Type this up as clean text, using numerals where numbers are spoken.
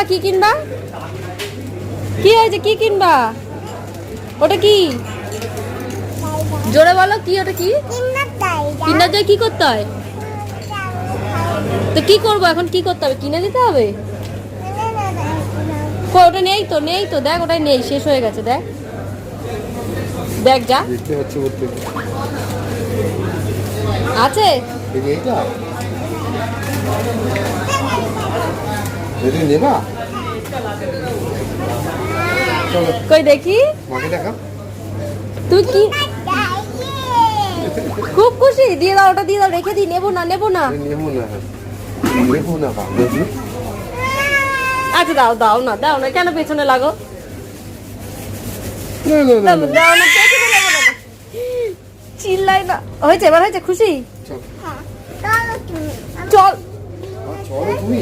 কিনবা কি কিনবা? কি হয়েছে, কি কিনবা? ওটা কি? জোরে বলো, কি ওটা? কি কিন্ডার জয়? কি করতে হয়? তো কি করবো এখন? কি করতে হবে? কিনে দিতে হবে? ওটা নেই তো, নেই তো, দেখ ওটাই নেই, শেষ হয়ে গেছে। দেখ দেখ, যা দেখতে হচ্ছে বলতে আছে। এইটা যদি নেবা চলো কই দেখি, মাকে দেখা। তুই কি খুব খুশি? দিয়ে দাও, ওটা দিয়ে দাও, রেখে দিই। নেবো না, নেবো না। নেবো না, নেবো না বাবু। আচ্ছা দাও, দাও না, দাও না, কেন পেছনে লাগো? না না না দাও দাও না, পেছনে লাগো না। চিল্লাই না। হয়েছে, এবার হয়েছে? খুশি? চল। চলো তুমি।